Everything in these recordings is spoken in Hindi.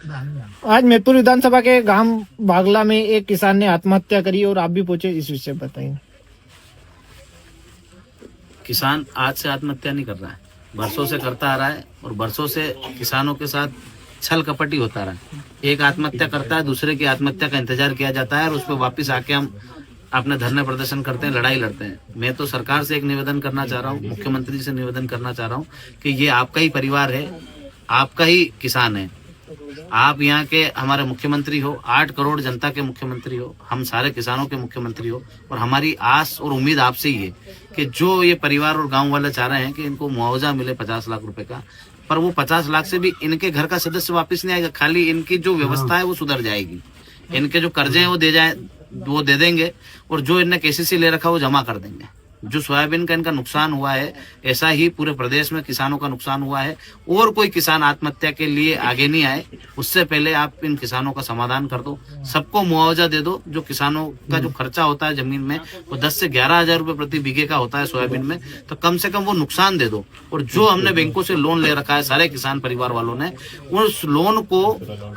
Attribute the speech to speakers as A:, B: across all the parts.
A: आज मैदपुर विधानसभा के गांव भागला में एक किसान ने आत्महत्या करी और आप भी पहुंचे, इस विषय बताइए।
B: किसान आज से आत्महत्या नहीं कर रहा है, बरसों से करता आ रहा है और बरसों से किसानों के साथ छल कपटी होता रहा है। एक आत्महत्या करता है, दूसरे की आत्महत्या का इंतजार किया जाता है और उस पर वापिस आके हम अपने धरने प्रदर्शन करते हैं, लड़ाई लड़ते हैं। मैं तो सरकार से एक निवेदन करना चाह रहा हूँ, मुख्यमंत्री से निवेदन करना चाह रहा हूँ कि ये आपका ही परिवार है, आपका ही किसान है। आप यहाँ के हमारे मुख्यमंत्री हो, 8 करोड़ जनता के मुख्यमंत्री हो, हम सारे किसानों के मुख्यमंत्री हो और हमारी आस और उम्मीद आपसे ही है कि जो ये परिवार और गांव वाले चाह रहे हैं कि इनको मुआवजा मिले 50 लाख रुपए का, पर वो 50 लाख से भी इनके घर का सदस्य वापस नहीं आएगा, खाली इनकी जो व्यवस्था है वो सुधर जाएगी। इनके जो कर्जे हैं वो दे देंगे और जो इनने केसीसी ले रखा वो जमा कर देंगे। जो सोयाबीन का इनका नुकसान हुआ है, ऐसा ही पूरे प्रदेश में किसानों का नुकसान हुआ है और कोई किसान आत्महत्या के लिए आगे नहीं आए, उससे पहले आप इन किसानों का समाधान कर दो, सबको मुआवजा दे दो। जो किसानों का जो खर्चा होता है जमीन में वो 10 से 11 हजार रुपए प्रति बीघे का होता है सोयाबीन में, तो कम से कम वो नुकसान दे दो। और जो हमने बैंकों से लोन ले रखा है सारे किसान परिवार वालों ने, उस लोन को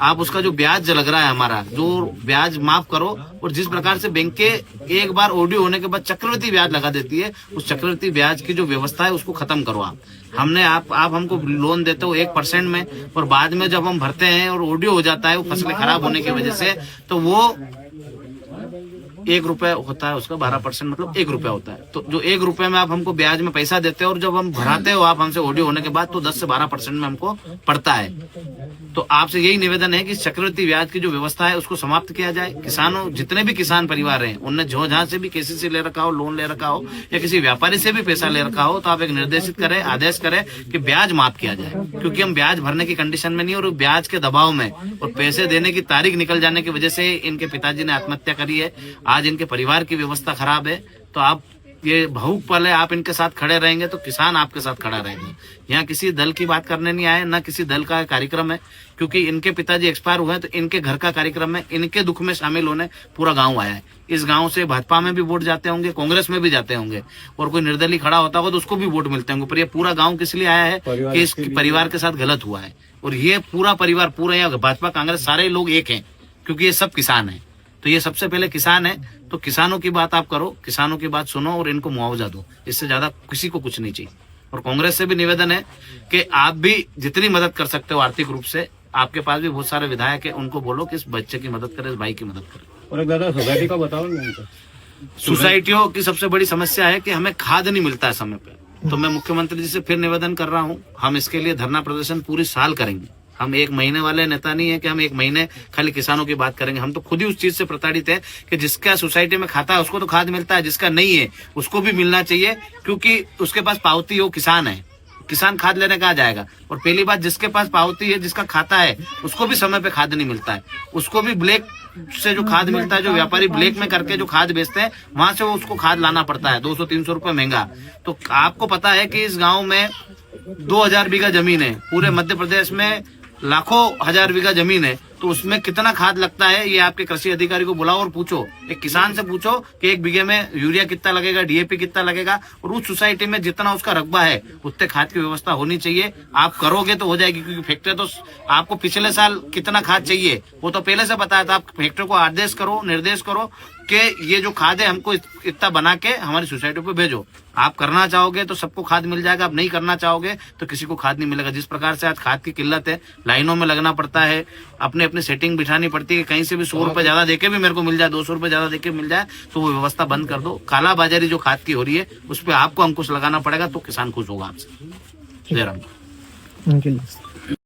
B: आप उसका जो ब्याज लग रहा है हमारा, जो ब्याज माफ करो। और जिस प्रकार से बैंक के एक बार ओडियो होने के बाद चक्रवृद्धि ब्याज लगा देती है, उस चक्रवृद्धि ब्याज की जो व्यवस्था है उसको खत्म करो आप। हमने आप हमको लोन देते हो 1% में और बाद में जब हम भरते हैं और ओडियो हो जाता है वो फसलें खराब होने की वजह से, तो वो 1 रुपए होता है उसका, 12% मतलब 1 रुपया होता है। तो जो 1 रुपए में आप हमको ब्याज में पैसा देते हो और जब हम भराते हो आप हमसे ओडियो होने के बाद, तो 10 से 12% में हमको पड़ता है। तो आपसे यही निवेदन है कि चक्रवृद्धि ब्याज की जो व्यवस्था है उसको समाप्त किया जाए। किसानों, जितने भी किसान परिवार हैं, उनने जो जहां से भी केसीसी ले रखा हो, लोन ले रखा हो या किसी व्यापारी से भी पैसा ले रखा हो, तो आप एक निर्देशित करें, आदेश करें कि ब्याज माफ किया जाए, क्योंकि हम ब्याज भरने की कंडीशन में नहीं और ब्याज के दबाव में और पैसे देने की तारीख निकल जाने की वजह से इनके पिताजी ने आत्महत्या करी है। आज इनके परिवार की व्यवस्था खराब है, तो आप ये भावुक पल है, आप इनके साथ खड़े रहेंगे तो किसान आपके साथ खड़ा रहेगा। यहाँ किसी दल की बात करने नहीं आए, ना किसी दल का कार्यक्रम है, क्योंकि इनके पिताजी एक्सपायर हुए हैं तो इनके घर का कार्यक्रम है, इनके दुख में शामिल होने पूरा गांव आया है। इस गांव से भाजपा में भी वोट जाते होंगे, कांग्रेस में भी जाते होंगे और कोई निर्दलीय खड़ा होता होगा तो उसको भी वोट मिलते होंगे, पर ये पूरा गाँव किस लिए आया है कि इस परिवार के साथ गलत हुआ है। और ये पूरा परिवार, पूरा यहाँ भाजपा कांग्रेस सारे लोग एक है, क्योंकि ये सब किसान है। तो ये सबसे पहले किसान है, तो किसानों की बात आप करो, किसानों की बात सुनो और इनको मुआवजा दो। इससे ज्यादा किसी को कुछ नहीं चाहिए। और कांग्रेस से भी निवेदन है कि आप भी जितनी मदद कर सकते हो आर्थिक रूप से, आपके पास भी बहुत सारे विधायक है, उनको बोलो कि इस बच्चे की मदद करें, इस भाई की मदद करें।
C: और एक दादा सोसाइटी का बताओ।
B: सोसाइटियों की सबसे बड़ी समस्या है कि हमें खाद नहीं मिलता है समय पे। तो मैं मुख्यमंत्री जी से फिर निवेदन कर रहा हूँ, हम इसके लिए धरना प्रदर्शन पूरी साल करेंगे। हम 1 महीने वाले नेता नहीं है कि हम 1 महीने खाली किसानों की बात करेंगे। हम तो खुद ही उस चीज से प्रताड़ित है कि जिसका सोसाइटी में खाता है उसको तो खाद मिलता है, जिसका नहीं है उसको भी मिलना चाहिए, क्योंकि उसके पास पावती हो, किसान है, किसान खाद लेने कहाँ जाएगा। और पहली बात, जिसके पास पावती है, जिसका खाता है, उसको भी समय पे खाद नहीं मिलता है, उसको भी ब्लैक से जो खाद मिलता है, जो व्यापारी ब्लैक में करके जो खाद बेचते हैं, वहां से वो उसको खाद लाना पड़ता है 200-300 रुपए महंगा। तो आपको पता है कि इस गाँव में 2000 बीघा जमीन है, पूरे मध्य प्रदेश में लाखों हजार बीघा जमीन है, तो उसमें कितना खाद लगता है ये आपके कृषि अधिकारी को बुलाओ और पूछो, एक किसान से पूछो कि 1 बीघे में यूरिया कितना लगेगा, डीएपी कितना लगेगा। और उस सोसाइटी में जितना उसका रकबा है उतने खाद की व्यवस्था होनी चाहिए। आप करोगे तो हो जाएगी, क्योंकि फैक्ट्री तो आपको पिछले साल कितना खाद चाहिए वो तो पहले से बताया था। आप फैक्ट्री को आदेश करो, निर्देश करो कि ये जो खाद है हमको इतना बना के हमारी सोसाइटी पे भेजो। आप करना चाहोगे तो सबको खाद मिल जाएगा, आप नहीं करना चाहोगे तो किसी को खाद नहीं मिलेगा। जिस प्रकार से आज खाद की किल्लत है, लाइनों में लगना पड़ता है, अपने अपनी सेटिंग बिठानी पड़ती है, कहीं से भी 100 रुपए ज्यादा देके भी मेरे को मिल जाए, 200 रुपए ज्यादा देके मिल जाए, तो वो व्यवस्था बंद कर दो। काला बाजारी जो खाद की हो रही है उस पर आपको अंकुश लगाना पड़ेगा, तो किसान खुश होगा आपसे। जय राम।